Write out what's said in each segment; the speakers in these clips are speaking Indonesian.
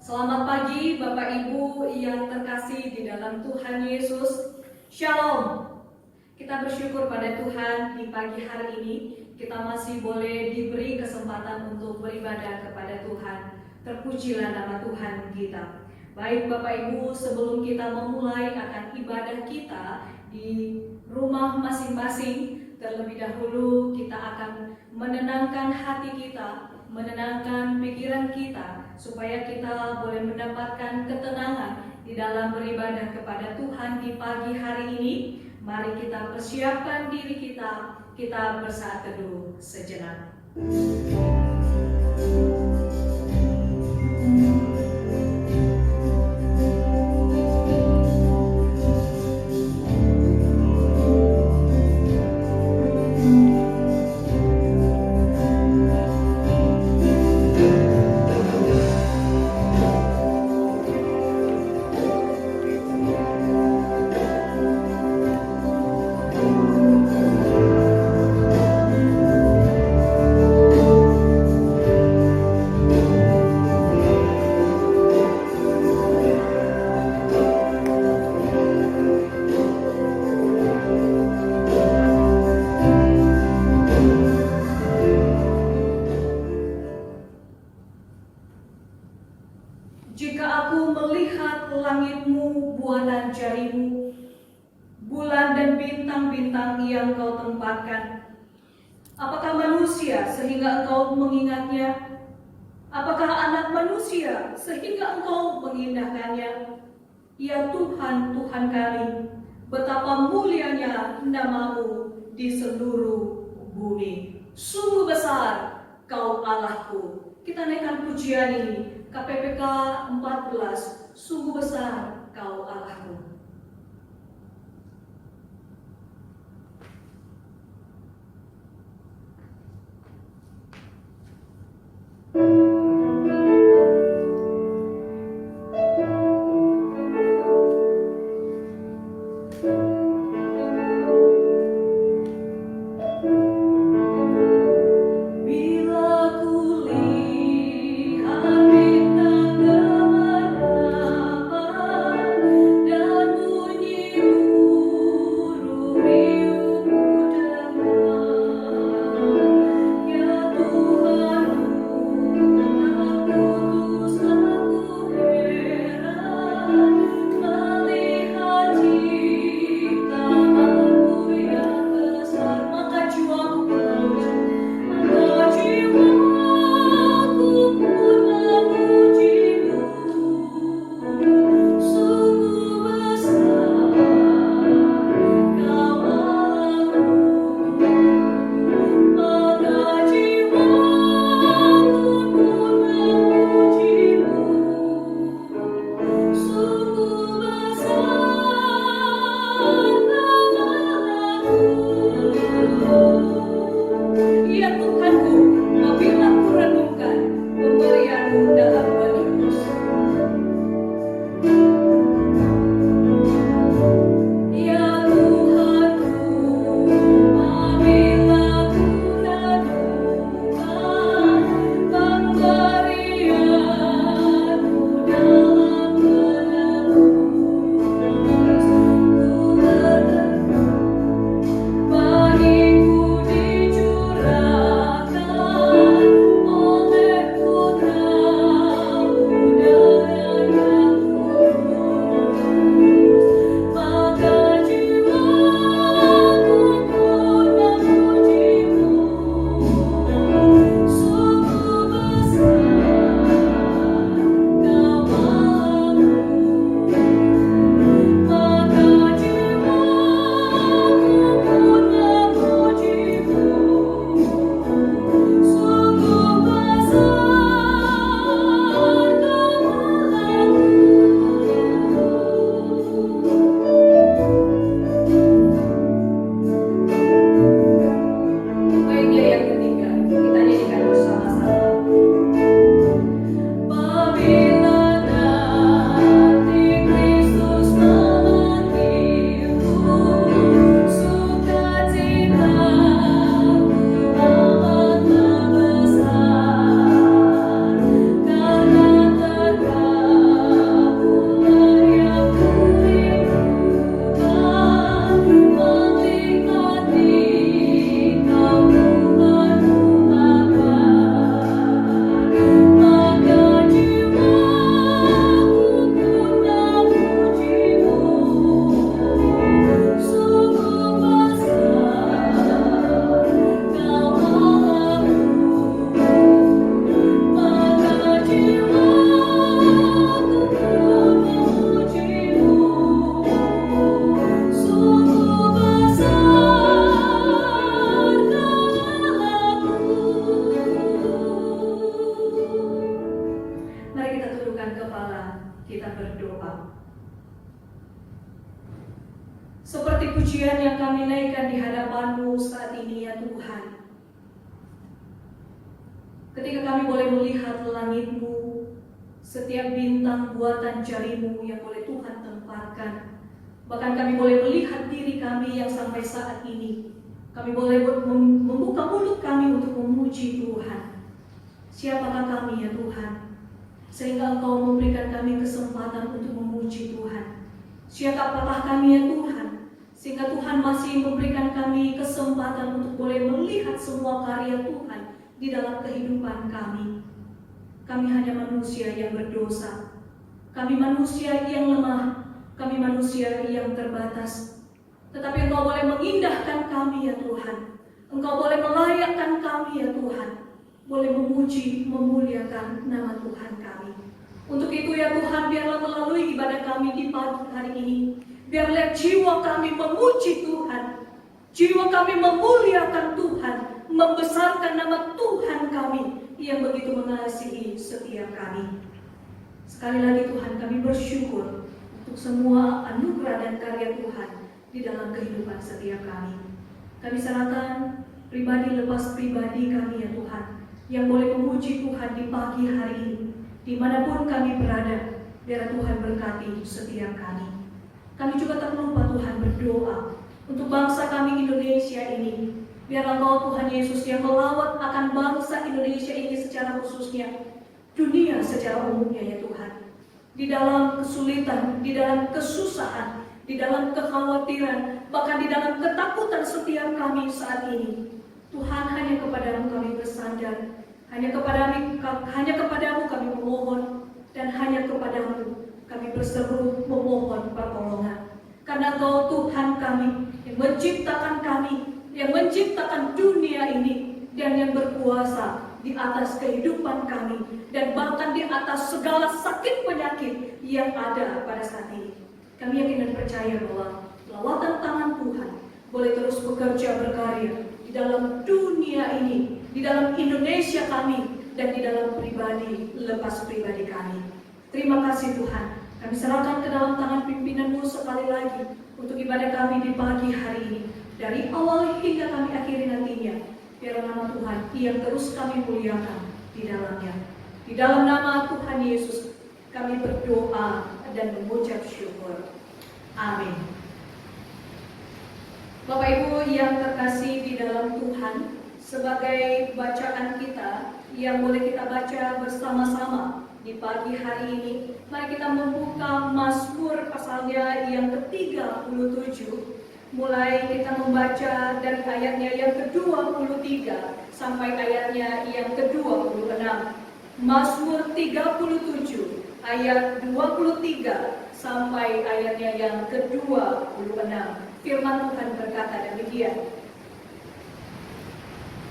Selamat pagi Bapak Ibu yang terkasih di dalam Tuhan Yesus. Shalom. Kita bersyukur pada Tuhan di pagi hari ini kita masih boleh diberi kesempatan untuk beribadah kepada Tuhan. Terpujilah nama Tuhan kita. Baik Bapak Ibu, sebelum kita memulai akan ibadah kita di rumah masing-masing, terlebih dahulu kita akan menenangkan hati kita, menenangkan pikiran kita, supaya kita boleh mendapatkan ketenangan di dalam beribadah kepada Tuhan di pagi hari ini. Mari kita persiapkan diri kita bersaat teduh sejenak. Jika aku melihat langitmu, buatan jarimu, bulan dan bintang-bintang yang kau tempatkan, apakah manusia sehingga engkau mengingatnya? Apakah anak manusia sehingga engkau mengindahkannya? Ya Tuhan, Tuhan kami, betapa mulianya namamu di seluruh bumi. Sungguh besar kau Allahku. Kita naikkan pujian ini, KPPK 14, sungguh besar kau Allahku. kita berdoa. Seperti pujian yang kami naikkan di hadapan-Mu saat ini ya Tuhan. Ketika kami boleh melihat langit-Mu, setiap bintang buatan jari-Mu yang boleh Tuhan tempatkan. Bahkan kami boleh melihat diri kami yang sampai saat ini. Kami boleh membuka mulut kami untuk memuji Tuhan. Siapakah kami ya Tuhan? Sehingga Engkau memberikan kami kesempatan untuk memuji Tuhan. Siapakah kami ya Tuhan? Sehingga Tuhan masih memberikan kami kesempatan untuk boleh melihat semua karya Tuhan di dalam kehidupan kami. Kami hanya manusia yang berdosa. Kami manusia yang lemah. Kami manusia yang terbatas. Tetapi Engkau boleh mengindahkan kami ya Tuhan. Engkau boleh melayakkan kami ya Tuhan. Boleh memuji, memuliakan nama Tuhan kami. Untuk itu ya Tuhan, biarlah melalui ibadah kami di pagi hari ini, biarlah jiwa kami memuji Tuhan, jiwa kami memuliakan Tuhan, membesarkan nama Tuhan kami yang begitu mengasihi setiap kami. Sekali lagi Tuhan, kami bersyukur untuk semua anugerah dan karya Tuhan di dalam kehidupan setiap kami. Kami serahkan pribadi lepas pribadi kami ya Tuhan, yang boleh memuji Tuhan di pagi hari ini. Dimanapun kami berada, biar Tuhan berkati setiap kami. Kami juga tak lupa Tuhan berdoa untuk bangsa kami Indonesia ini. Biar Engkau Tuhan Yesus yang melawat akan bangsa Indonesia ini secara khususnya, dunia secara umumnya ya Tuhan. Di dalam kesulitan, di dalam kesusahan, di dalam kekhawatiran, bahkan di dalam ketakutan setiap kami saat ini. Tuhan, hanya kepadamu kami bersandar. Hanya kepadamu kami memohon, dan hanya kepadamu kami berseru memohon pertolongan. Karena Engkau Tuhan kami yang menciptakan kami, yang menciptakan dunia ini, dan yang berkuasa di atas kehidupan kami, dan bahkan di atas segala sakit penyakit yang ada pada saat ini. Kami yakin dan percaya bahwa lawatan tangan Tuhan boleh terus bekerja berkarya di dalam dunia ini, di dalam Indonesia kami, dan di dalam pribadi lepas pribadi kami. Terima kasih Tuhan. Kami serahkan ke dalam tangan pimpinan-Mu sekali lagi untuk ibadah kami di pagi hari ini. Dari awal hingga kami akhiri nantinya, biar nama Tuhan yang terus kami muliakan di dalamnya. Di dalam nama Tuhan Yesus kami berdoa dan mengucap syukur. Amin. Bapak Ibu yang terkasih di dalam Tuhan, sebagai bacaan kita yang boleh kita baca bersama-sama di pagi hari ini, mari kita membuka Mazmur pasalnya yang ke-37. Mulai kita membaca dari ayatnya yang ke-23 sampai ayatnya yang ke-26. Mazmur 37 ayat 23 sampai ayatnya yang ke-26. Firman Tuhan berkata demikian.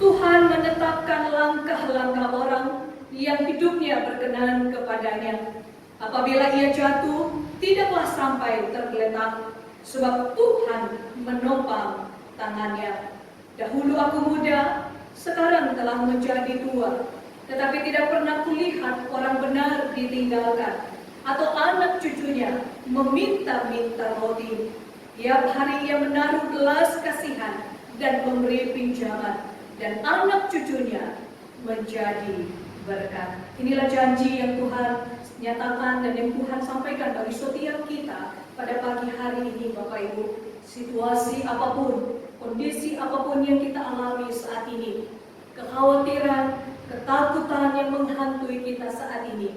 Tuhan menetapkan langkah-langkah orang yang hidupnya berkenan kepadanya. Apabila ia jatuh, tidaklah sampai tergeletak, sebab Tuhan menopang tangannya. Dahulu aku muda, sekarang telah menjadi tua, tetapi tidak pernah kulihat orang benar ditinggalkan, atau anak cucunya meminta-minta roti. Tiap hari ia menaruh belas kasihan dan memberi pinjaman, dan anak cucunya menjadi berkat. Inilah janji yang Tuhan nyatakan dan yang Tuhan sampaikan bagi setiap kita pada pagi hari ini, Bapak Ibu. Situasi apapun, kondisi apapun yang kita alami saat ini, kekhawatiran, ketakutan yang menghantui kita saat ini,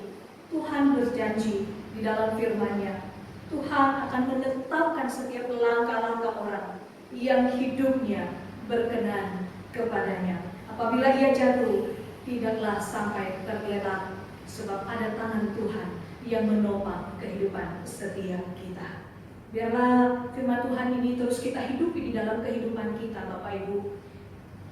Tuhan berjanji di dalam firman-Nya, Tuhan akan menetapkan setiap langkah-langkah orang yang hidupnya berkenan kepadanya. Apabila ia jatuh, tidaklah sampai tergeletak, sebab ada tangan Tuhan yang menopang kehidupan setiap kita. Biarlah firman Tuhan ini terus kita hidupi di dalam kehidupan kita, Bapak Ibu,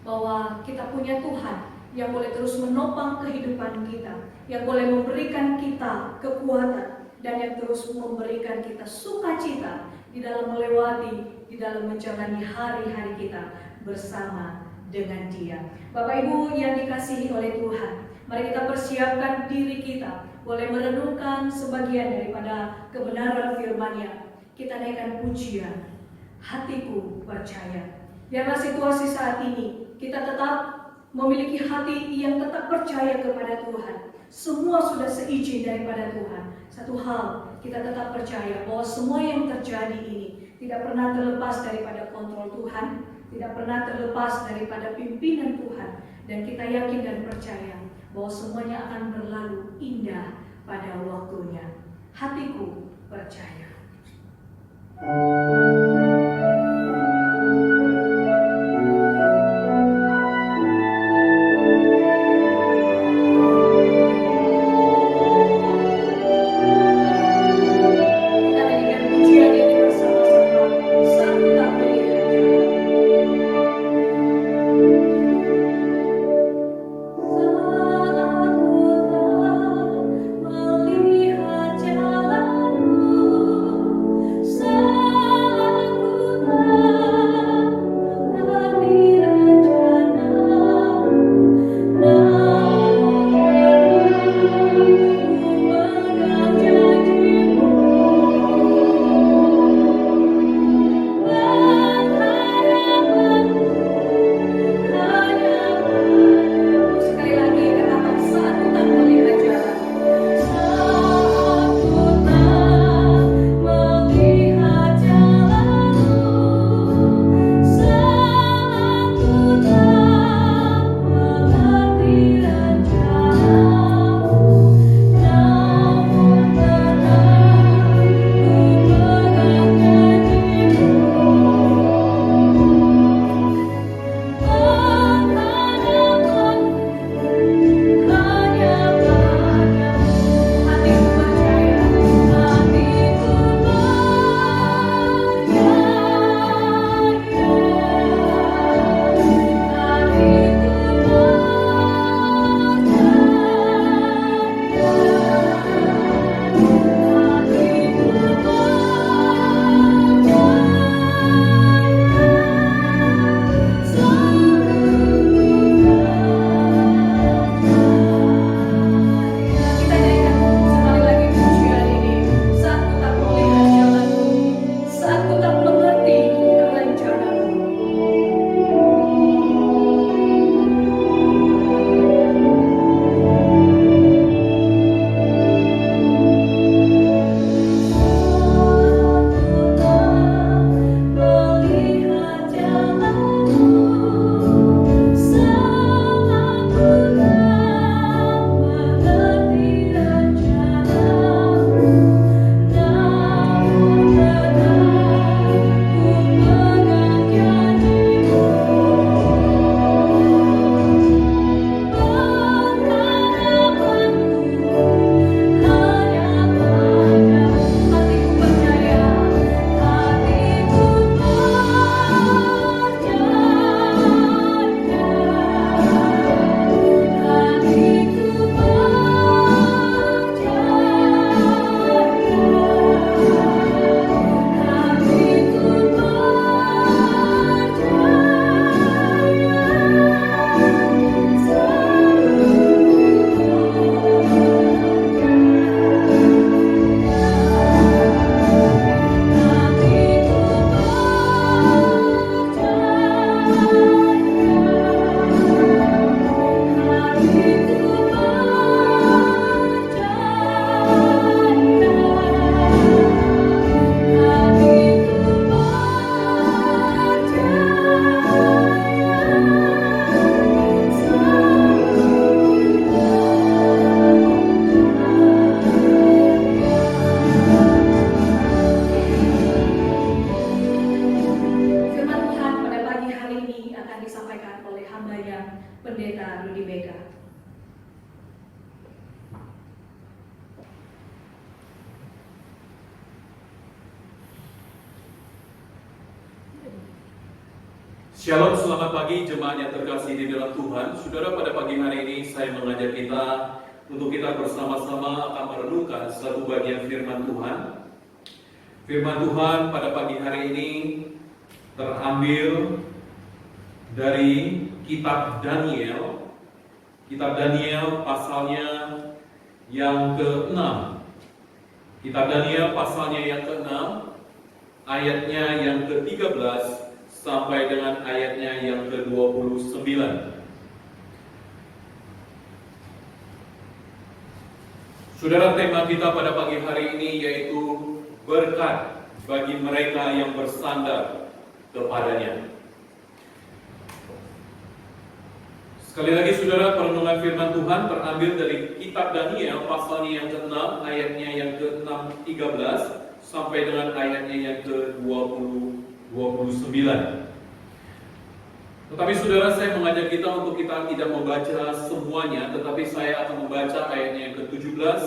bahwa kita punya Tuhan yang boleh terus menopang kehidupan kita, yang boleh memberikan kita kekuatan, dan yang terus memberikan kita sukacita di dalam melewati, di dalam menjalani hari-hari kita bersama dengan Dia. Bapak Ibu yang dikasihi oleh Tuhan, Mari kita persiapkan diri kita, boleh merenungkan sebagian daripada kebenaran firman-Nya. Kita naikkan pujian, hatiku percaya. Biarlah situasi saat ini kita tetap memiliki hati yang tetap percaya kepada Tuhan. Semua sudah seizin daripada Tuhan. Satu hal, kita tetap percaya bahwa semua yang terjadi ini tidak pernah terlepas daripada kontrol Tuhan, tidak pernah terlepas daripada pimpinan Tuhan. Dan kita yakin dan percaya bahwa semuanya akan berlalu indah pada waktunya. Hatiku percaya. Shalom, selamat pagi jemaat yang terkasih di dalam Tuhan. Saudara, pada pagi hari ini saya mengajak kita untuk kita bersama-sama akan merenungkan satu bagian firman Tuhan. Firman Tuhan pada pagi hari ini terambil dari kitab Daniel Kitab Daniel pasalnya yang ke-6. Kitab Daniel pasalnya yang ke-6, ayatnya yang ke-13 sampai dengan ayatnya yang ke-29. Saudara, tema kita pada pagi hari ini yaitu berkat bagi mereka yang bersandar kepadanya. Sekali lagi saudara, perenungan firman Tuhan terambil dari kitab Daniel pasalnya yang ke-6, ayatnya yang ke-13 sampai dengan ayatnya yang ke-29. Tetapi saudara, saya mengajak kita untuk kita tidak membaca semuanya, tetapi saya akan membaca ayatnya yang ke-17,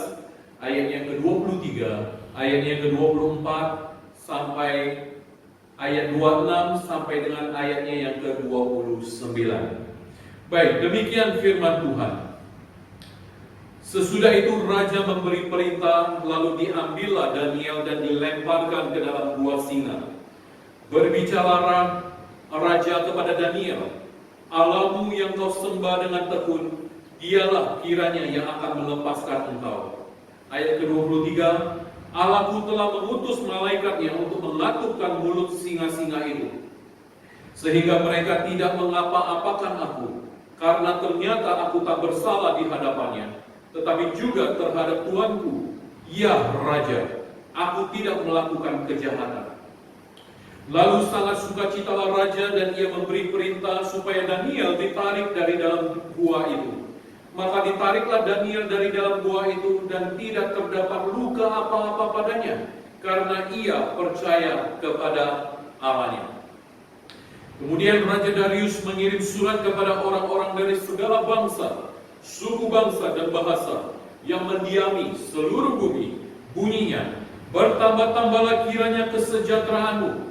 ayatnya yang ke-23, ayatnya yang ke-24 sampai ayat 26 sampai dengan ayatnya yang ke-29. Baik, demikian firman Tuhan. Sesudah itu raja memberi perintah, lalu diambillah Daniel dan dilemparkan ke dalam gua singa. Berbicaralah raja kepada Daniel, Allahmu yang kau sembah dengan tekun, dialah kiranya yang akan melepaskan engkau. Ayat ke-23, Allahku telah mengutus malaikatnya untuk mengatupkan mulut singa-singa itu, sehingga mereka tidak mengapa-apakan aku, karena ternyata aku tak bersalah di hadapannya, tetapi juga terhadap Tuanku, ya Raja, aku tidak melakukan kejahatan. Lalu sangat sukacitalah raja dan ia memberi perintah supaya Daniel ditarik dari dalam gua itu. Maka ditariklah Daniel dari dalam gua itu dan tidak terdapat luka apa-apa padanya, karena ia percaya kepada Allahnya. Kemudian Raja Darius mengirim surat kepada orang-orang dari segala bangsa, suku bangsa dan bahasa yang mendiami seluruh bumi. Bunyinya, bertambah-tambahlah kiranya kesejahteraanmu.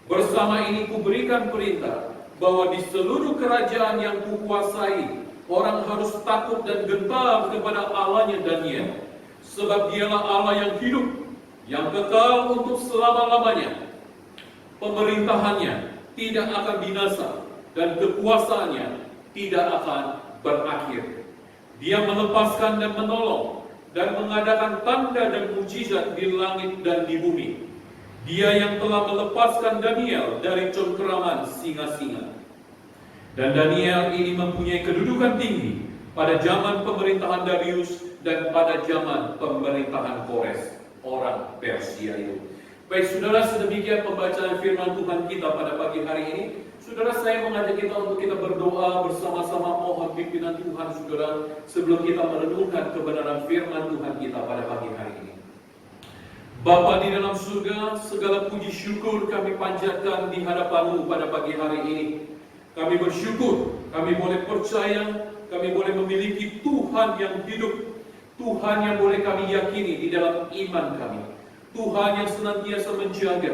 Bersama ini kuberikan perintah bahwa di seluruh kerajaan yang kukuasai, orang harus takut dan gentar kepada Allahnya Daniel, sebab dialah Allah yang hidup, yang kekal untuk selama-lamanya. Pemerintahannya tidak akan binasa dan kekuasaannya tidak akan berakhir. Dia melepaskan dan menolong dan mengadakan tanda dan mujizat di langit dan di bumi. Dia yang telah melepaskan Daniel dari cengkeraman singa-singa. Dan Daniel ini mempunyai kedudukan tinggi pada zaman pemerintahan Darius dan pada zaman pemerintahan Kores, orang Persia itu. Baik saudara, sedemikian pembacaan firman Tuhan kita pada pagi hari ini. Saudara, saya mengajak kita untuk kita berdoa bersama-sama, mohon pimpinan Tuhan saudara, sebelum kita merenungkan kebenaran firman Tuhan kita pada pagi hari ini. Bapa di dalam surga, segala puji syukur kami panjatkan di hadapan-Mu pada pagi hari ini. Kami bersyukur, kami boleh percaya, kami boleh memiliki Tuhan yang hidup, Tuhan yang boleh kami yakini di dalam iman kami, Tuhan yang senantiasa menjaga,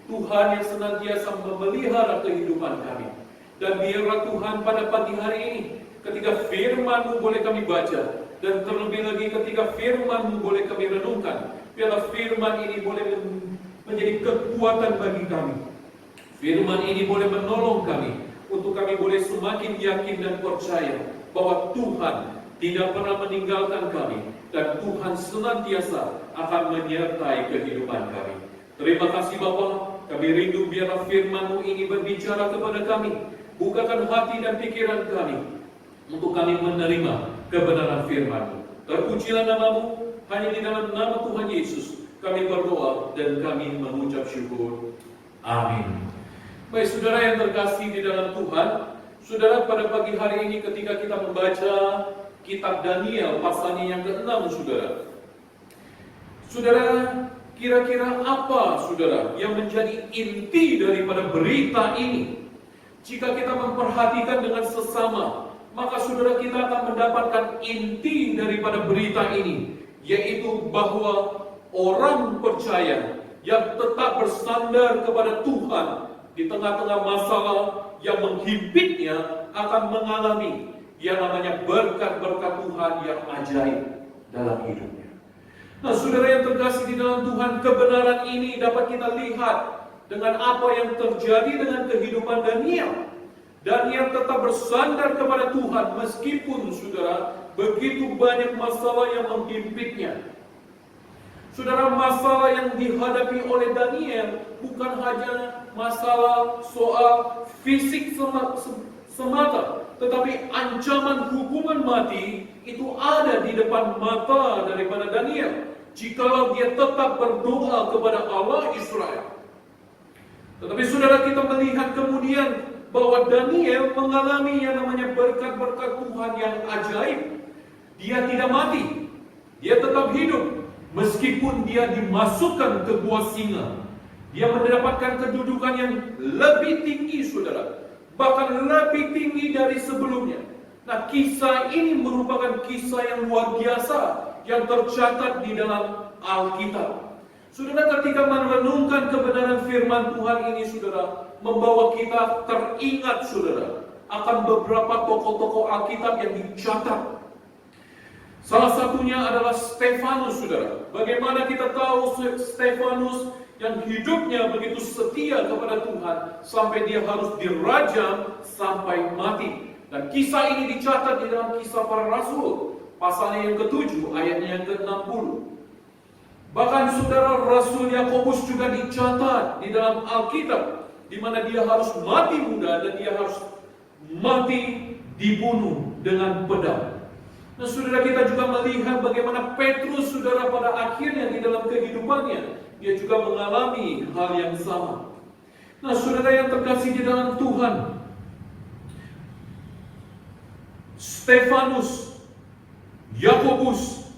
Tuhan yang senantiasa memelihara kehidupan kami. Dan biarlah Tuhan pada pagi hari ini, ketika firman-Mu boleh kami baca, dan terlebih lagi ketika firman-Mu boleh kami renungkan, biarlah firman ini boleh menjadi kekuatan bagi kami. Firman ini boleh menolong kami, untuk kami boleh semakin yakin dan percaya bahwa Tuhan tidak pernah meninggalkan kami, dan Tuhan senantiasa akan menyertai kehidupan kami. Terima kasih Bapa, kami rindu biarlah firman-Mu ini berbicara kepada kami. Bukakan hati dan pikiran kami, untuk kami menerima kebenaran firman-Mu. Terpujilah nama-Mu, hanya di dalam nama Tuhan Yesus kami berdoa dan kami mengucap syukur. Amin. Baik saudara yang terkasih di dalam Tuhan, saudara, pada pagi hari ini ketika kita membaca kitab Daniel pasalnya yang ke-6 saudara, kira-kira apa saudara yang menjadi inti daripada berita ini? Jika kita memperhatikan dengan sesama, maka saudara kita akan mendapatkan inti daripada berita ini, yaitu bahwa orang percaya yang tetap bersandar kepada Tuhan di tengah-tengah masalah yang menghimpitnya akan mengalami yang namanya berkat-berkat Tuhan yang ajaib dalam hidupnya. Nah saudara yang terkasih di dalam Tuhan, kebenaran ini dapat kita lihat dengan apa yang terjadi dengan kehidupan Daniel. Daniel tetap bersandar kepada Tuhan meskipun saudara begitu banyak masalah yang menghimpitnya. Saudara, masalah yang dihadapi oleh Daniel bukan hanya masalah soal fisik semata, tetapi ancaman hukuman mati itu ada di depan mata daripada Daniel jikalau dia tetap berdoa kepada Allah Israel. Tetapi saudara, kita melihat kemudian bahwa Daniel mengalami yang namanya berkat-berkat Tuhan yang ajaib. Dia tidak mati, dia tetap hidup meskipun dia dimasukkan ke gua singa. Dia mendapatkan kedudukan yang lebih tinggi, saudara, bahkan lebih tinggi dari sebelumnya. Nah, kisah ini merupakan kisah yang luar biasa yang tercatat di dalam Alkitab. Saudara, ketika merenungkan kebenaran firman Tuhan ini, saudara, membawa kita teringat, saudara, akan beberapa tokoh-tokoh Alkitab yang dicatat. Salah satunya adalah Stefanus, saudara. Bagaimana kita tahu Stefanus yang hidupnya begitu setia kepada Tuhan sampai dia harus dirajam sampai mati. Dan kisah ini dicatat di dalam Kisah Para Rasul, pasalnya yang ke-7, ayatnya yang ke-60. Bahkan saudara, Rasul Yakobus juga dicatat di dalam Alkitab, di mana dia harus mati muda dan dia harus mati dibunuh dengan pedang. Nah, saudara, kita juga melihat bagaimana Petrus, saudara, pada akhirnya di dalam kehidupannya dia juga mengalami hal yang sama. Nah, saudara yang terkasih di dalam Tuhan, Stefanus, Yakobus,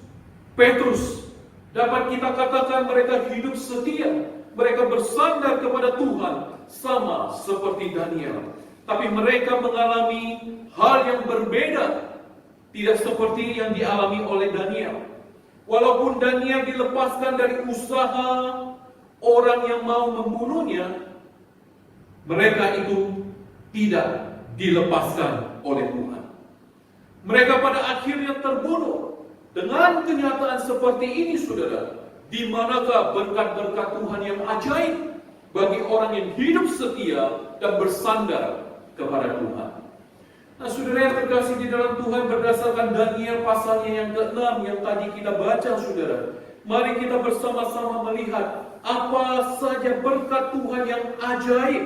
Petrus, dapat kita katakan mereka hidup setia, mereka bersandar kepada Tuhan sama seperti Daniel. Tapi mereka mengalami hal yang berbeda, tidak seperti yang dialami oleh Daniel. Walaupun Daniel dilepaskan dari usaha orang yang mau membunuhnya, mereka itu tidak dilepaskan oleh Tuhan. Mereka pada akhirnya terbunuh. Dengan kenyataan seperti ini, saudara, di manakah berkat-berkat Tuhan yang ajaib bagi orang yang hidup setia dan bersandar kepada Tuhan? Nah, saudara yang terkasih di dalam Tuhan, berdasarkan Daniel pasalnya yang ke-6 yang tadi kita baca, saudara, mari kita bersama-sama melihat apa saja berkat Tuhan yang ajaib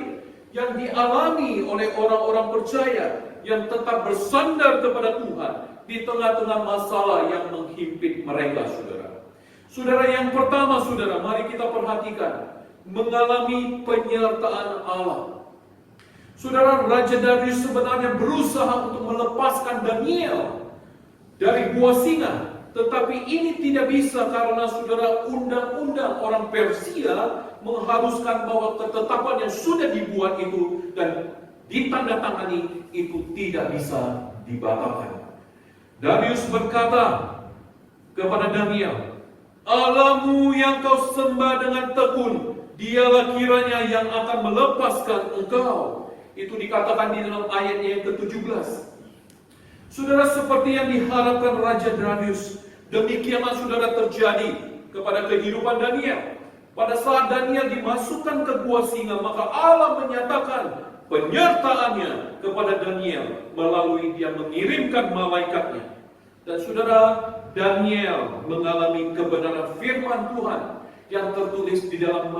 yang dialami oleh orang-orang percaya yang tetap bersandar kepada Tuhan di tengah-tengah masalah yang menghimpit mereka, saudara. Saudara, yang pertama, saudara, mari kita perhatikan, mengalami penyertaan Allah. Saudara, Raja Darius sebenarnya berusaha untuk melepaskan Daniel dari gua singa, tetapi ini tidak bisa karena, saudara, undang-undang orang Persia mengharuskan bahwa ketetapan yang sudah dibuat itu dan ditandatangani itu tidak bisa dibatalkan. Darius berkata kepada Daniel, "Allahmu yang kau sembah dengan tekun, dialah kiranya yang akan melepaskan engkau." Itu dikatakan di dalam ayatnya yang ke-17. Saudara, seperti yang diharapkan Raja Darius, demikianlah saudara terjadi kepada kehidupan Daniel. Pada saat Daniel dimasukkan ke gua singa, maka Allah menyatakan penyertaannya kepada Daniel melalui dia mengirimkan malaikatnya. Dan saudara, Daniel mengalami kebenaran firman Tuhan yang tertulis di dalam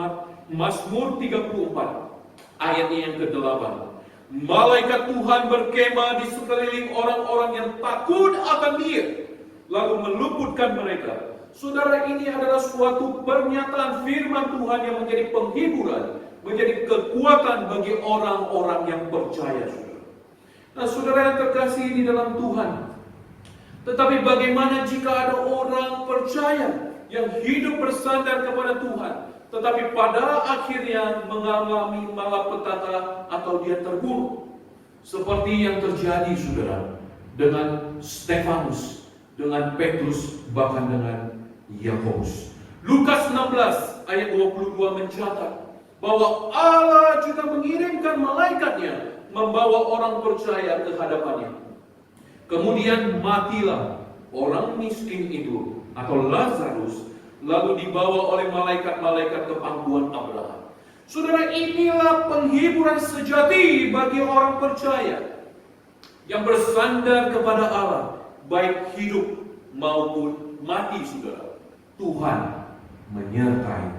Mazmur 34 ayatnya yang ke-8. Malaikat Tuhan berkemah di sekeliling orang-orang yang takut akan Dia, lalu meluputkan mereka. Saudara, ini adalah suatu pernyataan firman Tuhan yang menjadi penghiburan, menjadi kekuatan bagi orang-orang yang percaya, saudara. Nah, saudara yang terkasih di dalam Tuhan, tetapi bagaimana jika ada orang percaya yang hidup bersandar kepada Tuhan, tetapi pada akhirnya mengalami malapetaka atau dia terbunuh? Seperti yang terjadi, saudara, dengan Stefanus, dengan Petrus, bahkan dengan Yakobus. Lukas 16 ayat 22 mencatat bahwa Allah juga mengirimkan malaikatnya membawa orang percaya ke hadapannya. Kemudian matilah orang miskin itu atau Lazarus, lalu dibawa oleh malaikat-malaikat ke pangkuan Abraham. Saudara, inilah penghiburan sejati bagi orang percaya yang bersandar kepada Allah, baik hidup maupun mati, saudara. Tuhan menyertai.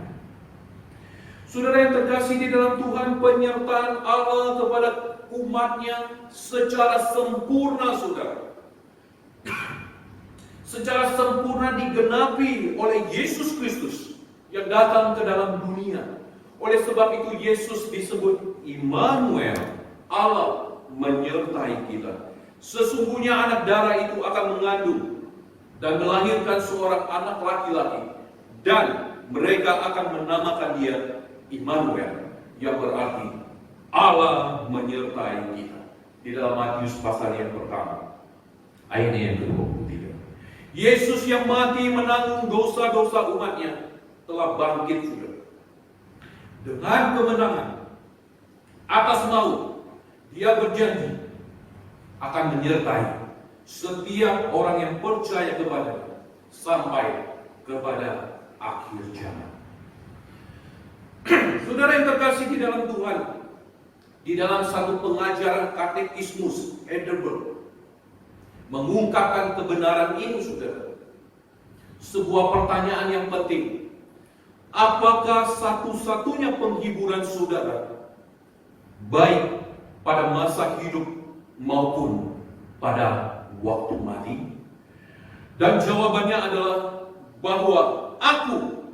Saudara yang terkasih di dalam Tuhan, penyertaan Allah kepada umatnya secara sempurna, saudara. Secara sempurna digenapi oleh Yesus Kristus yang datang ke dalam dunia. Oleh sebab itu Yesus disebut Immanuel, Allah menyertai kita. Sesungguhnya anak darah itu akan mengandung dan melahirkan seorang anak laki-laki, dan mereka akan menamakan dia Immanuel, yang berarti Allah menyertai kita. Di dalam Matius pasal yang pertama, ayatnya yang ke-23. Yesus yang mati menanggung dosa-dosa umatnya telah bangkit, saudara. Dengan kemenangan atas maut, dia berjanji akan menyertai setiap orang yang percaya kepada-Nya sampai kepada akhir zaman. Saudara yang terkasih di dalam Tuhan, di dalam satu pengajaran katekismus Heidelberg mengungkapkan kebenaran ini, saudara. Sebuah pertanyaan yang penting. Apakah satu-satunya penghiburan saudara, baik pada masa hidup maupun pada waktu mati? Dan jawabannya adalah bahwa aku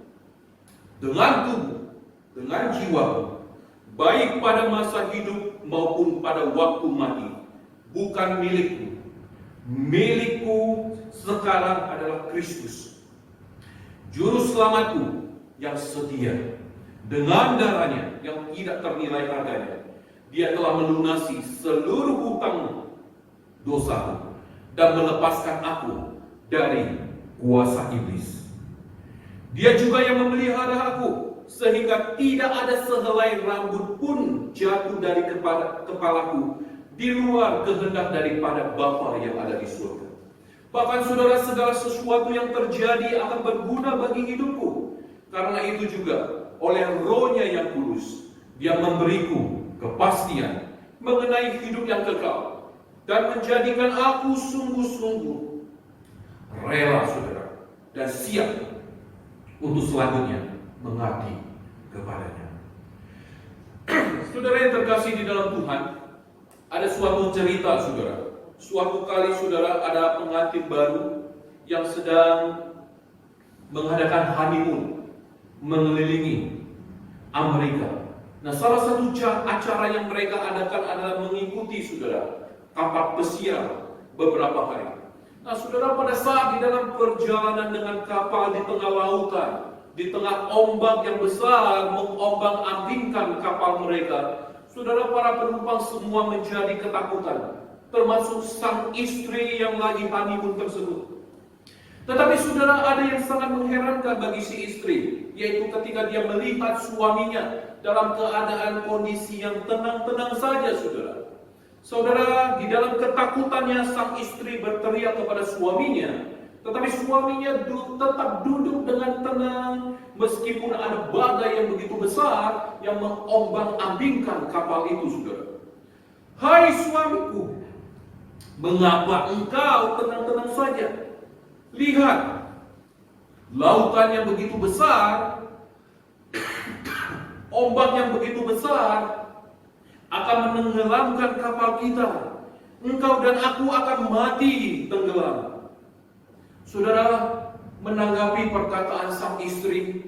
dengan tubuh, dengan jiwa, baik pada masa hidup maupun pada waktu mati, bukan milikku. Milikku sekarang adalah Kristus, Juru Selamatku yang setia. Dengan darahnya yang tidak ternilai harganya, Dia telah melunasi seluruh hutang dosaku dan melepaskan aku dari kuasa iblis. Dia juga yang memelihara aku, sehingga tidak ada sehelai rambut pun jatuh dari kepalaku di luar kehendak daripada Bapa yang ada di surga. Bahkan saudara, segala sesuatu yang terjadi akan berguna bagi hidupku. Karena itu juga oleh Roh-Nya yang kudus, Dia memberiku kepastian mengenai hidup yang kekal dan menjadikan aku sungguh-sungguh rela, saudara, dan siap untuk selanjutnya mengabdi kepada-Nya. Saudara yang terkasih di dalam Tuhan, ada suatu cerita, saudara. Suatu kali, saudara, ada pengantin baru yang sedang mengadakan honeymoon mengelilingi Amerika. Nah, salah satu acara yang mereka adakan adalah mengikuti, saudara, kapal pesiar beberapa hari. Nah, saudara, pada saat di dalam perjalanan dengan kapal di tengah lautan, di tengah ombak yang besar mengombang-ambingkan kapal mereka, saudara, para penumpang semua menjadi ketakutan, termasuk sang istri yang lagi honeymoon tersebut. Tetapi saudara, ada yang sangat mengherankan bagi si istri, yaitu ketika dia melihat suaminya dalam keadaan kondisi yang tenang-tenang saja, saudara. Saudara, di dalam ketakutannya sang istri berteriak kepada suaminya, tetapi suaminya tetap duduk dengan tenang meskipun ada badai yang begitu besar yang mengombang-ambingkan kapal itu, saudara. Hai suamiku, mengapa engkau tenang-tenang saja? Lihat, lautan yang begitu besar, ombak yang begitu besar akan menenggelamkan kapal kita. Engkau dan aku akan mati tenggelam. Saudara, menanggapi perkataan sang istri,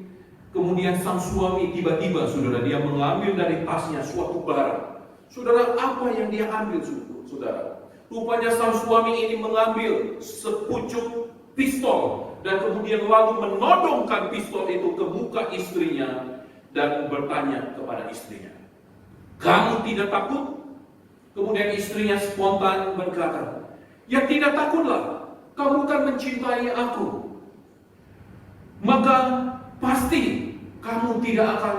kemudian sang suami tiba-tiba, saudara, dia mengambil dari tasnya suatu barang. Saudara, apa yang dia ambil, saudara? Rupanya sang suami ini mengambil sepucuk pistol dan kemudian lalu menodongkan pistol itu ke muka istrinya dan bertanya kepada istrinya, "Kamu tidak takut?" Kemudian istrinya spontan berkata, "Ya tidak takutlah, kamu kan mencintai aku. Maka pasti kamu tidak akan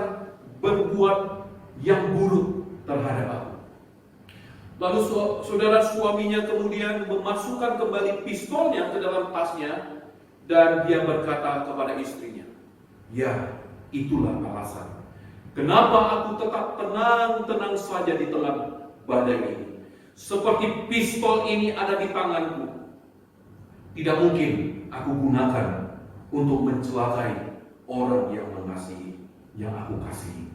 berbuat yang buruk terhadap aku." Lalu saudara, suaminya kemudian memasukkan kembali pistolnya ke dalam tasnya dan dia berkata kepada istrinya, "Ya, itulah alasan. Kenapa aku tetap tenang-tenang saja di tengah badai ini? Seperti pistol ini ada di tanganku. Tidak mungkin aku gunakan untuk mencelakai orang yang mengasihi, yang aku kasihi.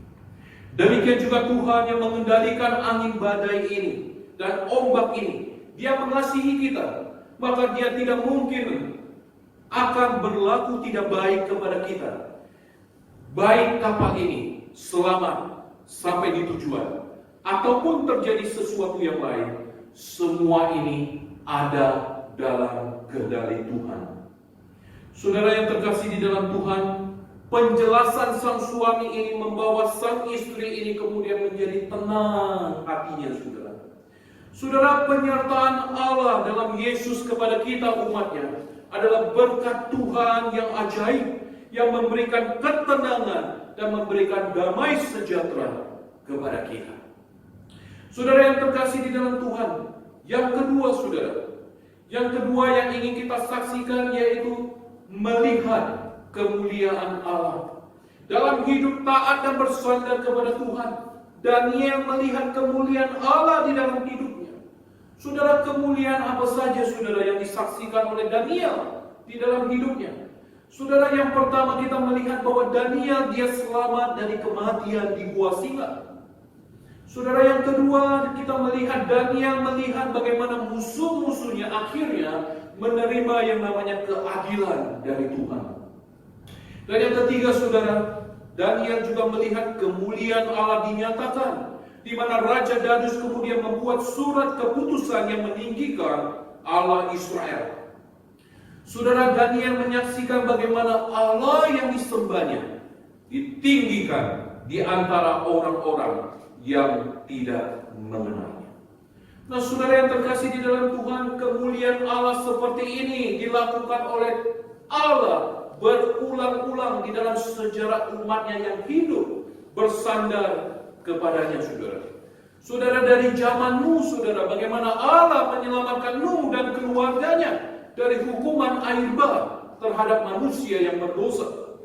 Demikian juga Tuhan yang mengendalikan angin badai ini dan ombak ini. Dia mengasihi kita, maka Dia tidak mungkin akan berlaku tidak baik kepada kita. Baik kapal ini selamat sampai di tujuan, ataupun terjadi sesuatu yang lain, semua ini ada dalam kendali Tuhan. Saudara yang terkasih di dalam Tuhan, penjelasan sang suami ini membawa sang istri ini kemudian menjadi tenang hatinya, saudara. Saudara, penyertaan Allah dalam Yesus kepada kita umatnya adalah berkat Tuhan yang ajaib, yang memberikan ketenangan dan memberikan damai sejahtera kepada kita. Saudara yang terkasih di dalam Tuhan, yang kedua saudara, yang kedua yang ingin kita saksikan yaitu melihat kemuliaan Allah. Dalam hidup taat dan bersandar kepada Tuhan, Daniel melihat kemuliaan Allah di dalam hidupnya. Saudara, kemuliaan apa saja saudara yang disaksikan oleh Daniel di dalam hidupnya? Saudara, yang pertama kita melihat bahwa Daniel dia selamat dari kematian di gua singa. Saudara, yang kedua kita melihat Daniel melihat bagaimana musuh-musuhnya akhirnya menerima yang namanya keadilan dari Tuhan. Dan yang ketiga saudara, Daniel juga melihat kemuliaan Allah dinyatakan, di mana Raja Darius kemudian membuat surat keputusan yang meninggikan Allah Israel. Saudara, Daniel menyaksikan bagaimana Allah yang disembahnya ditinggikan di antara orang-orang yang tidak mengenalnya. Nah, saudara yang terkasih di dalam Tuhan, kemuliaan Allah seperti ini dilakukan oleh Allah berulang-ulang di dalam sejarah umatnya yang hidup bersandar kepadanya, saudara. Saudara, dari zaman Nuh, saudara, bagaimana Allah menyelamatkan Nuh dan keluarganya dari hukuman air bah terhadap manusia yang berdosa.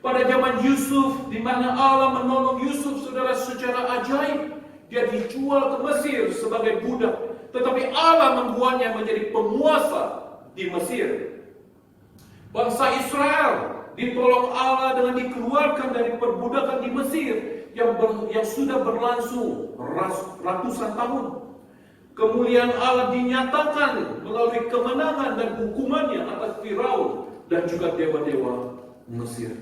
Pada zaman Yusuf, di mana Allah menolong Yusuf, saudara, secara ajaib. Dia dijual ke Mesir sebagai budak, tetapi Allah membuatnya menjadi penguasa di Mesir. Bangsa Israel ditolong Allah dengan dikeluarkan dari perbudakan di Mesir yang sudah berlangsung ratusan tahun. Kemuliaan Allah dinyatakan melalui kemenangan dan hukumannya atas Firaun dan juga dewa-dewa Mesir.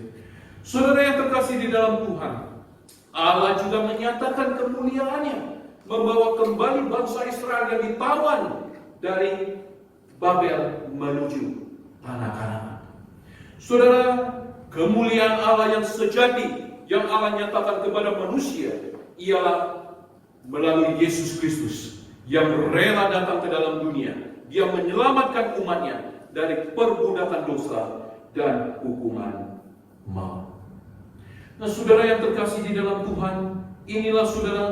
Saudara yang terkasih di dalam Tuhan, Allah juga menyatakan kemuliaannya, membawa kembali bangsa Israel yang ditawan dari Babel menuju tanah Kanaan. Saudara, kemuliaan Allah yang sejati yang Allah nyatakan kepada manusia ialah melalui Yesus Kristus yang rela datang ke dalam dunia. Dia menyelamatkan umatnya dari perbudakan dosa dan hukuman maut. Nah, saudara yang terkasih di dalam Tuhan, inilah saudara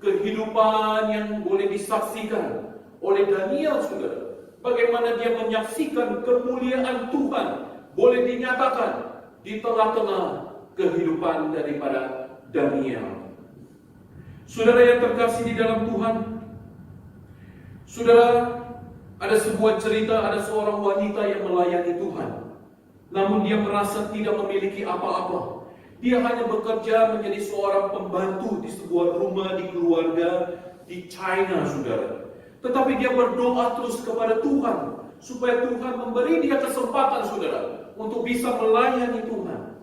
kehidupan yang boleh disaksikan oleh Daniel, saudara. Bagaimana dia menyaksikan kemuliaan Tuhan boleh dinyatakan di tengah-tengah kehidupan daripada Daniel. Saudara yang terkasih di dalam Tuhan, saudara, ada sebuah cerita, ada seorang wanita yang melayani Tuhan. Namun dia merasa tidak memiliki apa-apa. Dia hanya bekerja menjadi seorang pembantu di sebuah rumah di keluarga di China, saudara. Tetapi dia berdoa terus kepada Tuhan supaya Tuhan memberi dia kesempatan, saudara, untuk bisa melayani Tuhan.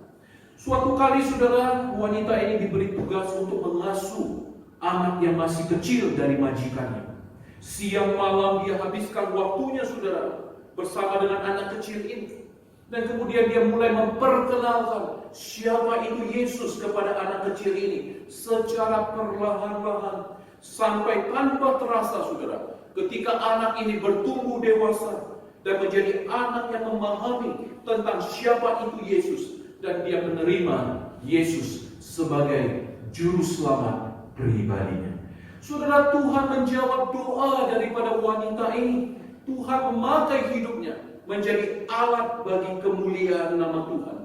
Suatu kali, saudara, wanita ini diberi tugas untuk mengasuh anak yang masih kecil dari majikannya. Siang malam dia habiskan waktunya, saudara, bersama dengan anak kecil ini. Dan kemudian dia mulai memperkenalkan siapa itu Yesus kepada anak kecil ini secara perlahan-lahan sampai tanpa terasa, saudara, ketika anak ini bertumbuh dewasa dan menjadi anak yang memahami tentang siapa itu Yesus, dan dia menerima Yesus sebagai juru selamat pribadinya. Saudara, Tuhan menjawab doa daripada wanita ini. Tuhan memakai hidupnya menjadi alat bagi kemuliaan nama Tuhan,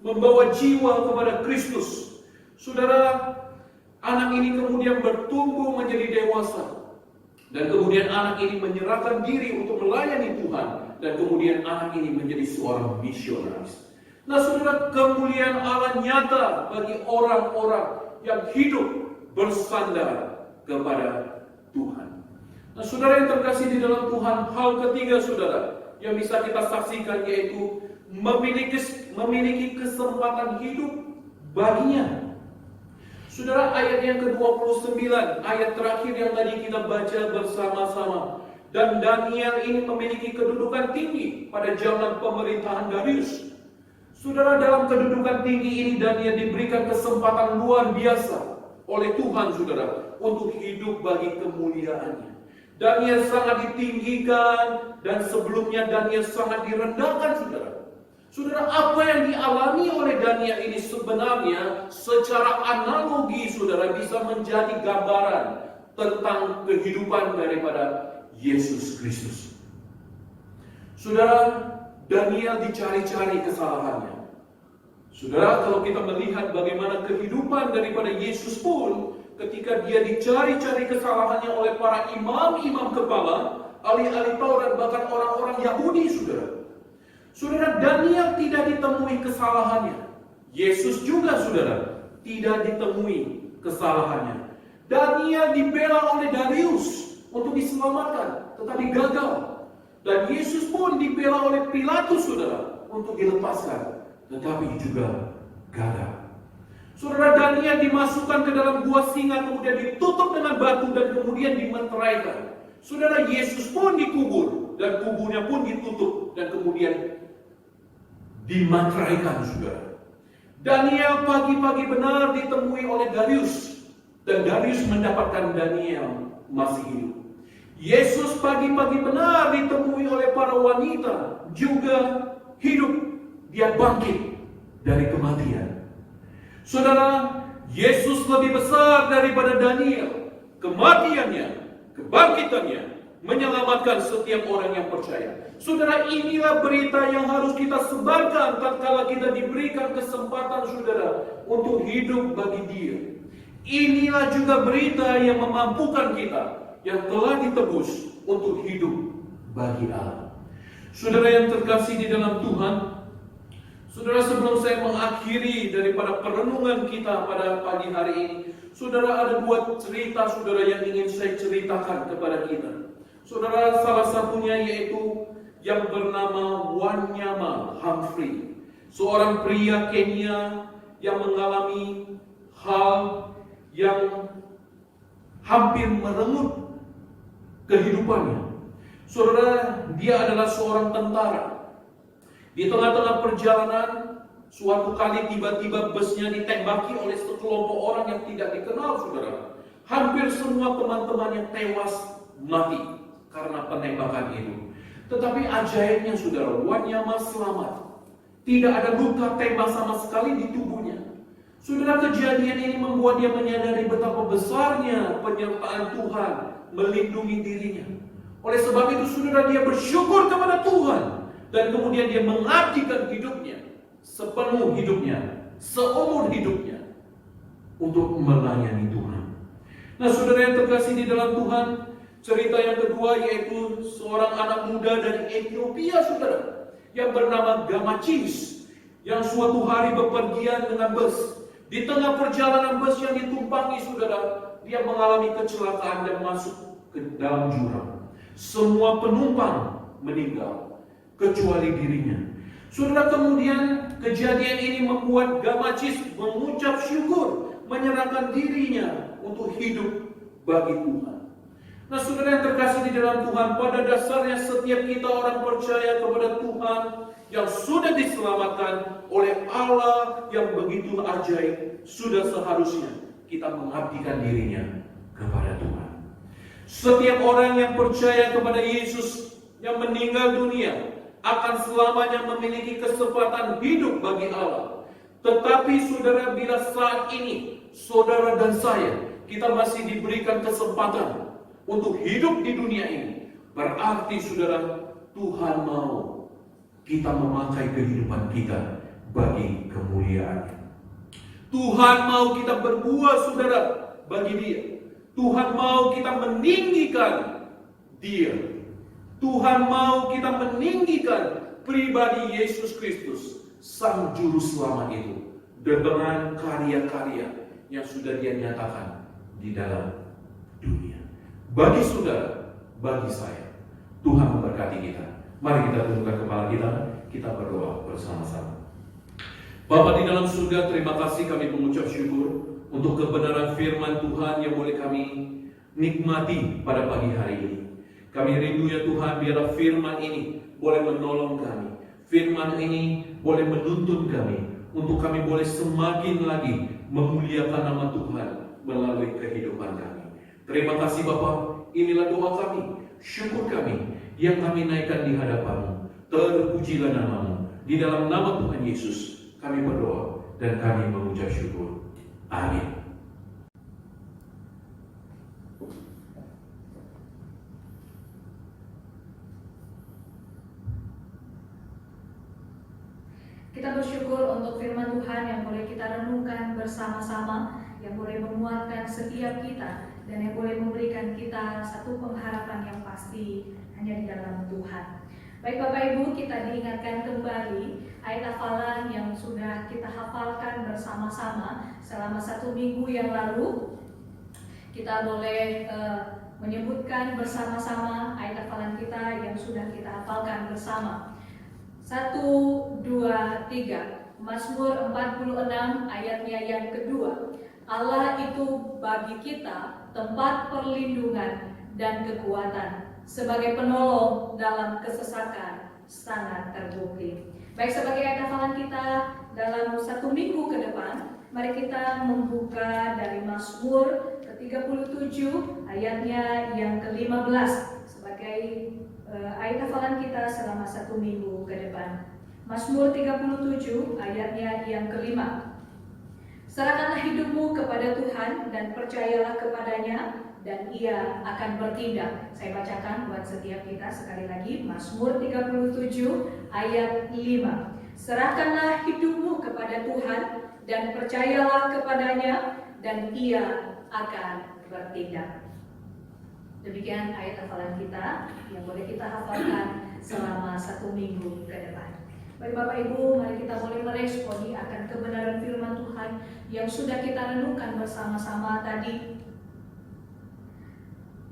membawa jiwa kepada Kristus. Saudara, anak ini kemudian bertumbuh menjadi dewasa. Dan kemudian anak ini menyerahkan diri untuk melayani Tuhan. Dan kemudian anak ini menjadi seorang misionaris. Nah saudara, kemuliaan Allah nyata bagi orang-orang yang hidup bersandar kepada Tuhan. Nah saudara yang terkasih di dalam Tuhan, hal ketiga saudara yang bisa kita saksikan yaitu memiliki kesempatan hidup baginya. Saudara, ayat yang ke-29, ayat terakhir yang tadi kita baca bersama-sama. Dan Daniel ini memiliki kedudukan tinggi pada zaman pemerintahan Darius. Saudara, dalam kedudukan tinggi ini Daniel diberikan kesempatan luar biasa oleh Tuhan, saudara, untuk hidup bagi kemuliaannya. Daniel sangat ditinggikan dan sebelumnya Daniel sangat direndahkan, saudara. Saudara, apa yang dialami oleh Daniel ini sebenarnya secara analogi, saudara, bisa menjadi gambaran tentang kehidupan daripada Yesus Kristus. Saudara, Daniel dicari-cari kesalahannya. Saudara, kalau kita melihat bagaimana kehidupan daripada Yesus pun, ketika dia dicari-cari kesalahannya oleh para imam-imam kepala, ahli-ahli Taurat, bahkan orang-orang Yahudi, saudara. Saudara, Daniel tidak ditemui kesalahannya. Yesus juga, saudara, tidak ditemui kesalahannya. Daniel dibela oleh Darius untuk diselamatkan, tetapi gagal. Dan Yesus pun dibela oleh Pilatus, saudara, untuk dilepaskan, tetapi juga gagal. Saudara, Daniel dimasukkan ke dalam gua singa, kemudian ditutup dengan batu dan kemudian dimeteraikan. Saudara, Yesus pun dikubur dan kuburnya pun ditutup dan kemudian dimateraikan, saudara. Daniel pagi-pagi benar ditemui oleh Darius dan Darius mendapatkan Daniel masih hidup. Yesus pagi-pagi benar ditemui oleh para wanita juga hidup. Dia bangkit dari kematian. Saudara, Yesus lebih besar daripada Daniel. Kematiannya, kebangkitannya menyelamatkan setiap orang yang percaya. Saudara, inilah berita yang harus kita sebarkan tatkala kita diberikan kesempatan, saudara, untuk hidup bagi Dia. Inilah juga berita yang memampukan kita yang telah ditebus untuk hidup bagi Allah. Saudara yang terkasih di dalam Tuhan, saudara, sebelum saya mengakhiri daripada perenungan kita pada pagi hari ini, saudara, ada dua cerita, saudara, yang ingin saya ceritakan kepada kita. Saudara, salah satunya yaitu yang bernama Wanyama Humphrey, seorang pria Kenya yang mengalami hal yang hampir merenggut kehidupannya. Saudara, dia adalah seorang tentara. Di tengah-tengah perjalanan, suatu kali tiba-tiba busnya ditembaki oleh sekelompok orang yang tidak dikenal, saudara. Hampir semua teman-temannya tewas mati karena penembakan itu. Tetapi ajaibnya, saudara, Wanyama selamat. Tidak ada luka tembak sama sekali di tubuhnya. Saudara, kejadian ini membuat dia menyadari betapa besarnya penyertaan Tuhan melindungi dirinya. Oleh sebab itu, saudara, dia bersyukur kepada Tuhan. Dan kemudian dia mengabdikan hidupnya, sepenuh hidupnya, seumur hidupnya, untuk melayani Tuhan. Nah, saudara yang terkasih di dalam Tuhan, cerita yang kedua yaitu seorang anak muda dari Ethiopia, saudara, yang bernama Gamachis, yang suatu hari bepergian dengan bus. Di tengah perjalanan bus yang ditumpangi, saudara, dia mengalami kecelakaan dan masuk ke dalam jurang. Semua penumpang meninggal, kecuali dirinya. Saudara, kemudian kejadian ini membuat Gamachis mengucap syukur, menyerahkan dirinya untuk hidup bagi Tuhan. Nah, saudara yang terkasih di dalam Tuhan, pada dasarnya setiap kita orang percaya kepada Tuhan yang sudah diselamatkan oleh Allah yang begitu ajaib, sudah seharusnya kita mengabdikan dirinya kepada Tuhan. Setiap orang yang percaya kepada Yesus yang meninggal dunia akan selamanya memiliki kesempatan hidup bagi Allah. Tetapi saudara, bila saat ini saudara dan saya kita masih diberikan kesempatan untuk hidup di dunia ini, berarti saudara, Tuhan mau kita memakai kehidupan kita bagi kemuliaan-Nya. Tuhan mau kita berbuah, saudara, bagi Dia. Tuhan mau kita meninggikan Dia. Tuhan mau kita meninggikan pribadi Yesus Kristus, Sang Juru Selamat itu, dengan karya-karya yang sudah Dia nyatakan di dalam dunia. Bagi saudara, bagi saya, Tuhan memberkati kita. Mari kita tundukkan kepala kita berdoa bersama-sama. Bapa di dalam surga, terima kasih kami mengucap syukur untuk kebenaran firman Tuhan yang boleh kami nikmati pada pagi hari ini. Kami rindu ya Tuhan, biarlah firman ini boleh menolong kami. Firman ini boleh menuntun kami untuk kami boleh semakin lagi memuliakan nama Tuhan melalui kehidupan kami. Terima kasih Bapa, inilah doa kami, syukur kami yang kami naikkan di hadapan-Mu. Terpujilah nama-Mu. Di dalam nama Tuhan Yesus kami berdoa dan kami mengucap syukur. Amin. Kita bersyukur untuk firman Tuhan yang boleh kita renungkan bersama-sama, yang boleh menguatkan setiap kita, dan yang boleh memberikan kita satu pengharapan yang pasti hanya di dalam Tuhan. Baik Bapak Ibu, kita diingatkan kembali ayat hafalan yang sudah kita hafalkan bersama-sama selama 1 minggu yang lalu. Kita boleh menyebutkan bersama-sama ayat hafalan kita yang sudah kita hafalkan bersama. 1, 2, 3. Mazmur 46 ayatnya yang kedua. Allah itu bagi kita tempat perlindungan dan kekuatan, sebagai penolong dalam kesesakan sangat terbukti. Baik, sebagai ayat hafalan kita dalam 1 minggu ke depan, mari kita membuka dari Mazmur ke-37 ayatnya yang ke-15 sebagai ayat hafalan kita selama 1 minggu ke depan. Mazmur 37 ayatnya yang ke-5. Serahkanlah hidupmu kepada Tuhan dan percayalah kepadanya, dan Ia akan bertindak. Saya bacakan buat setiap kita sekali lagi. Mazmur 37 ayat 5. Serahkanlah hidupmu kepada Tuhan dan percayalah kepadanya, dan Ia akan bertindak. Demikian ayat hafalan kita yang boleh kita hafalkan selama 1 minggu ke depan. Baik Bapak Ibu, mari kita boleh meresponi akan kebenaran firman Tuhan yang sudah kita renungkan bersama-sama tadi.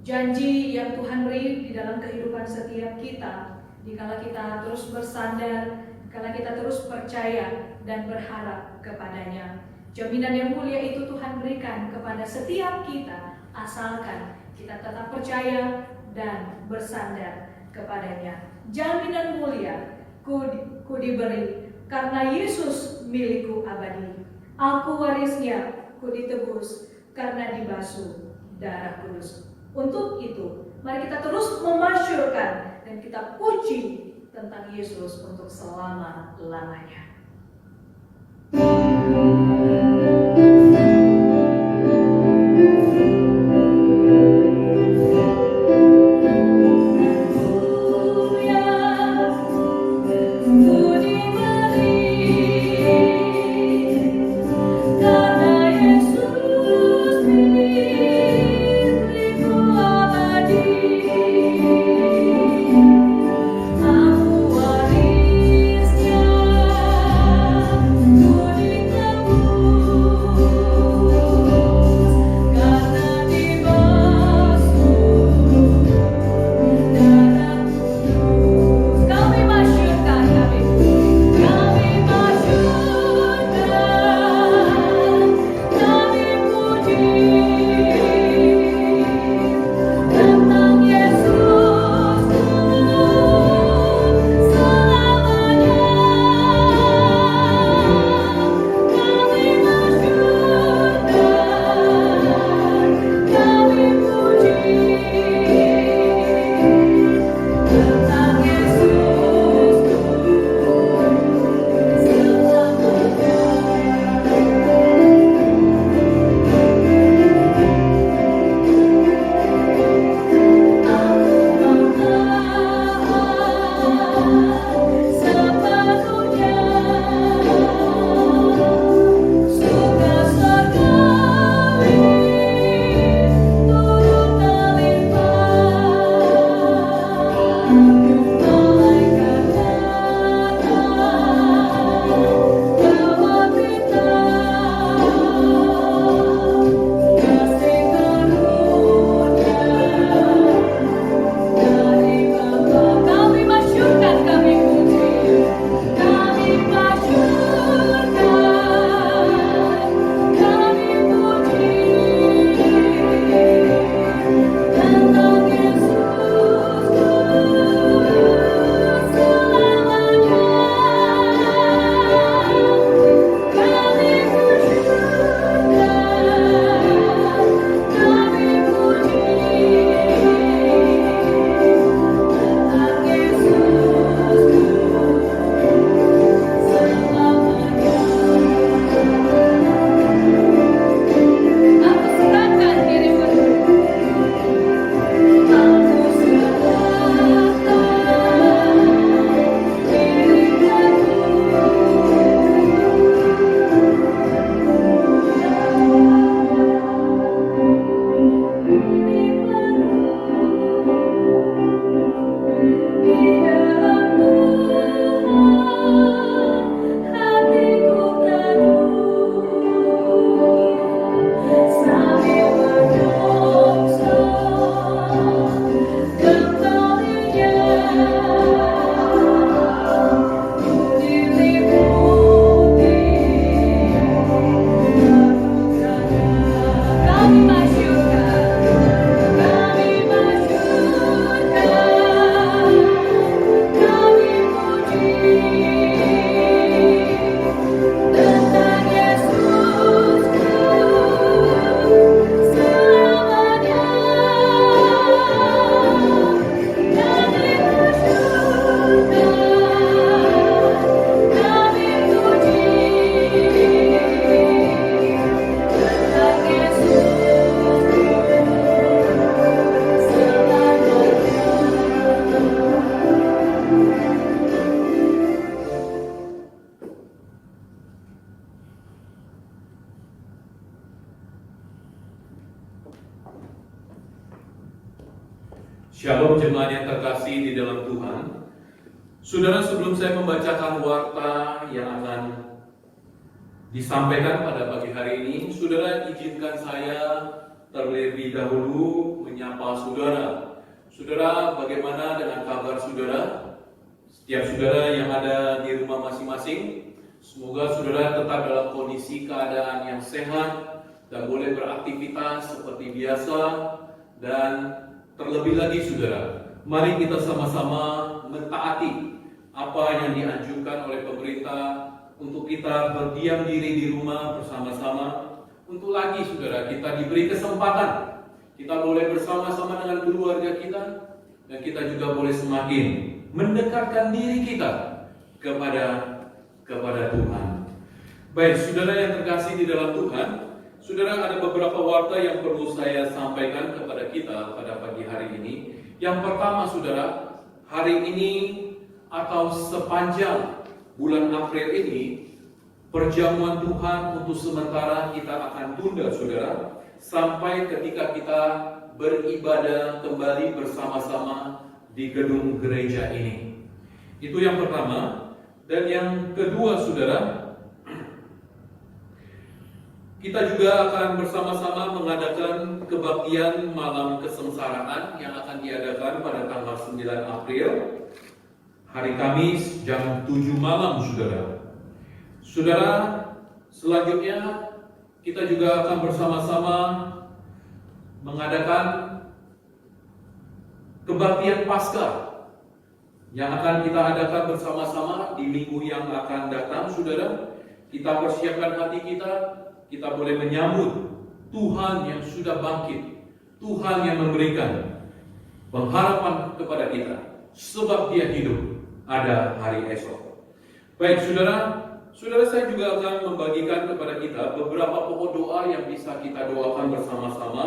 Janji yang Tuhan beri di dalam kehidupan setiap kita, dikala kita terus bersandar, dikala kita terus percaya dan berharap kepadanya. Jaminan yang mulia itu Tuhan berikan kepada setiap kita, asalkan kita tetap percaya dan bersandar kepadanya. Jaminan mulia ku diberi, karena Yesus milikku abadi. Aku warisnya, ku ditebus, karena dibasuh darah kudus. Untuk itu, mari kita terus memasyurkan dan kita puji tentang Yesus untuk selama-lamanya. Aku warisnya, Shalom jemaat yang terkasih di dalam Tuhan. Saudara, sebelum saya membacakan warta yang akan disampaikan pada pagi hari ini, saudara izinkan saya terlebih dahulu menyapa saudara. Saudara, bagaimana dengan kabar saudara? Setiap saudara yang ada di rumah masing-masing, semoga saudara tetap dalam kondisi keadaan yang sehat dan boleh beraktivitas seperti biasa. Dan terlebih lagi saudara, mari kita sama-sama mentaati apa yang dianjurkan oleh pemerintah untuk kita berdiam diri di rumah bersama-sama. Untuk lagi saudara, kita diberi kesempatan, kita boleh bersama-sama dengan keluarga kita, dan kita juga boleh semakin mendekatkan diri kita kepada Tuhan. Baik, saudara yang terkasih di dalam Tuhan, saudara, ada beberapa warta yang perlu saya sampaikan kepada kita pada pagi hari ini. Yang pertama saudara, hari ini atau sepanjang bulan April ini, perjamuan Tuhan untuk sementara kita akan tunda saudara, sampai ketika kita beribadah kembali bersama-sama di gedung gereja ini. Itu yang pertama. Dan yang kedua saudara, kita juga akan bersama-sama mengadakan kebaktian malam kesengsaraan yang akan diadakan pada tanggal 9 April, hari Kamis jam 7 malam saudara. Saudara, selanjutnya kita juga akan bersama-sama mengadakan kebaktian Paskah yang akan kita adakan bersama-sama di minggu yang akan datang saudara. Kita persiapkan hati kita boleh menyambut Tuhan yang sudah bangkit, Tuhan yang memberikan pengharapan kepada kita, sebab Dia hidup, ada hari esok. Baik saudara, saya juga akan membagikan kepada kita beberapa pokok doa yang bisa kita doakan bersama-sama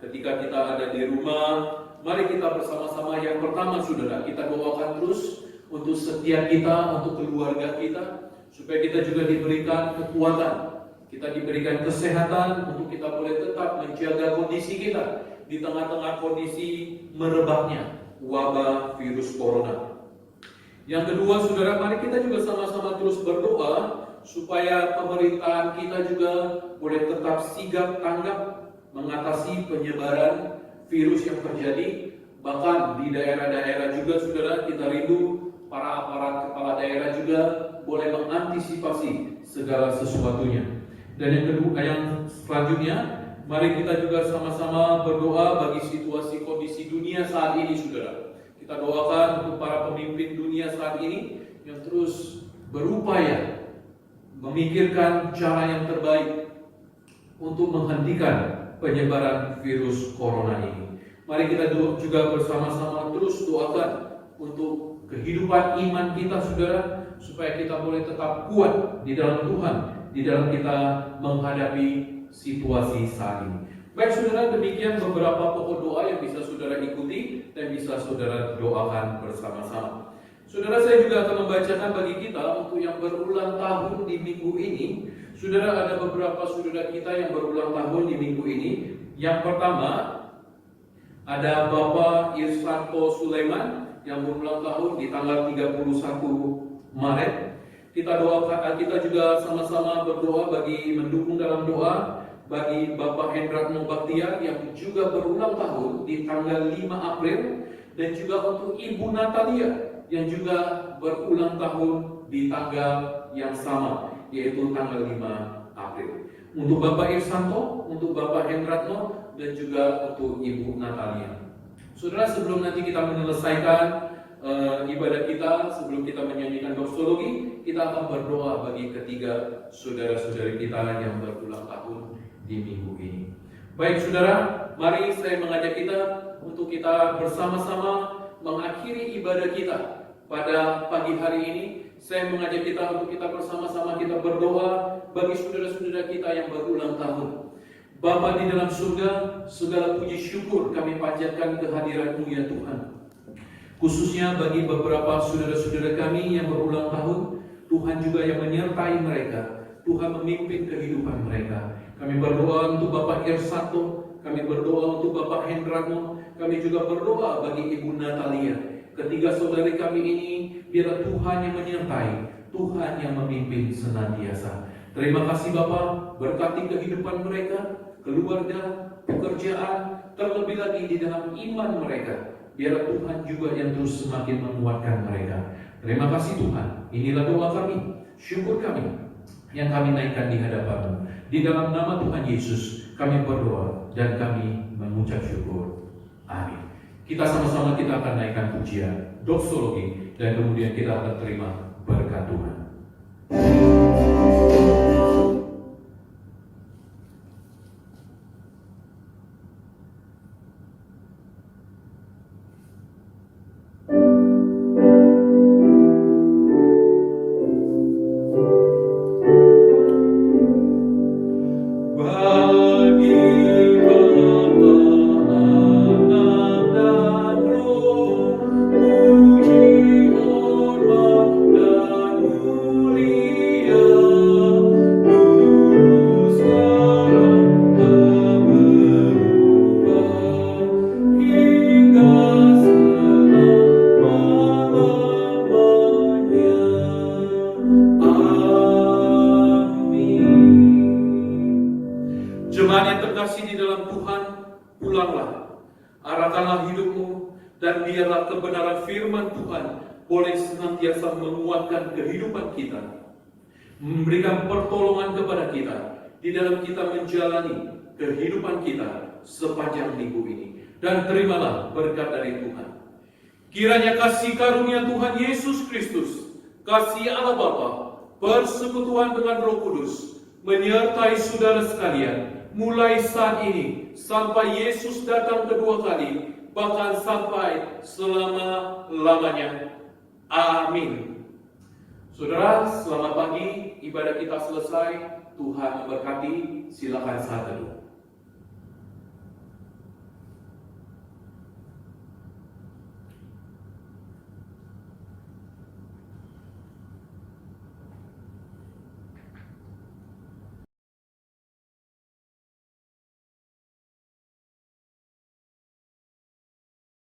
ketika kita ada di rumah. Mari kita bersama-sama. Yang pertama saudara, kita doakan terus untuk setiap kita, untuk keluarga kita, supaya kita juga diberikan kekuatan, kita diberikan kesehatan untuk kita boleh tetap menjaga kondisi kita di tengah-tengah kondisi merebaknya wabah virus corona. Yang kedua saudara, mari kita juga sama-sama terus berdoa supaya pemerintahan kita juga boleh tetap sigap tanggap mengatasi penyebaran virus yang terjadi. Bahkan di daerah-daerah juga saudara, kita rindu para aparat kepala daerah juga boleh mengantisipasi segala sesuatunya. Dan yang kedua, yang selanjutnya, mari kita juga sama-sama berdoa bagi situasi kondisi dunia saat ini saudara. Kita doakan untuk para pemimpin dunia saat ini yang terus berupaya memikirkan cara yang terbaik untuk menghentikan penyebaran virus corona ini. Mari kita juga bersama-sama terus doakan untuk kehidupan iman kita saudara, supaya kita boleh tetap kuat di dalam Tuhan, di dalam kita menghadapi situasi saat ini. Baik saudara, demikian beberapa pokok doa yang bisa saudara ikuti dan bisa saudara doakan bersama-sama. Saudara, saya juga akan membacakan bagi kita untuk yang berulang tahun di minggu ini. Saudara, ada beberapa saudara kita yang berulang tahun di minggu ini. Yang pertama, ada Bapak Irsanto Sulaiman yang berulang tahun di tanggal 31 Maret. Kita doakan, kita juga sama-sama berdoa bagi mendukung dalam doa bagi Bapak Hendratno Baktiar yang juga berulang tahun di tanggal 5 April, dan juga untuk Ibu Natalia yang juga berulang tahun di tanggal yang sama, yaitu tanggal 5 April. Untuk Bapak Irsanto, untuk Bapak Hendratno, dan juga untuk Ibu Natalia. Saudara, sebelum nanti kita menyelesaikan ibadah kita, sebelum kita menyanyikan doksologi, kita akan berdoa bagi ketiga saudara-saudari kita yang berulang tahun di minggu ini. Baik saudara, mari saya mengajak kita untuk kita bersama-sama mengakhiri ibadah kita pada pagi hari ini. Saya mengajak kita untuk kita bersama-sama kita berdoa bagi saudara-saudara kita yang berulang tahun. Bapa di dalam surga, segala puji syukur kami panjatkan kehadirat-Mu ya Tuhan. Khususnya bagi beberapa saudara-saudara kami yang berulang tahun, Tuhan juga yang menyertai mereka, Tuhan memimpin kehidupan mereka. Kami berdoa untuk Bapak Irsanto, kami berdoa untuk Bapak Hendrano, kami juga berdoa bagi Ibu Natalia. Ketiga saudari kami ini, biar Tuhan yang menyertai, Tuhan yang memimpin senantiasa. Terima kasih Bapak, berkati kehidupan mereka, keluarga, pekerjaan, terlebih lagi di dalam iman mereka. Biar Tuhan juga yang terus semakin menguatkan mereka. Terima kasih Tuhan, inilah doa kami, syukur kami yang kami naikkan di hadapan-Mu. Di dalam nama Tuhan Yesus kami berdoa dan kami mengucap syukur. Amin. Kita sama-sama kita akan naikkan pujian, doksologi, dan kemudian kita akan terima berkat Tuhan. Jemaat yang terkasih di dalam Tuhan, pulanglah, arahkanlah hidupmu, dan biarlah kebenaran firman Tuhan boleh senantiasa menguatkan kehidupan kita, memberikan pertolongan kepada kita di dalam kita menjalani kehidupan kita sepanjang minggu ini. Dan terimalah berkat dari Tuhan. Kiranya kasih karunia Tuhan Yesus Kristus, kasih Allah Bapa, persekutuan dengan Roh Kudus, menyertai saudara sekalian, mulai saat ini sampai Yesus datang kedua kali, bahkan sampai selama-lamanya. Amin. Saudara, selamat pagi. Ibadah kita selesai. Tuhan memberkati. Silakan saat teduh.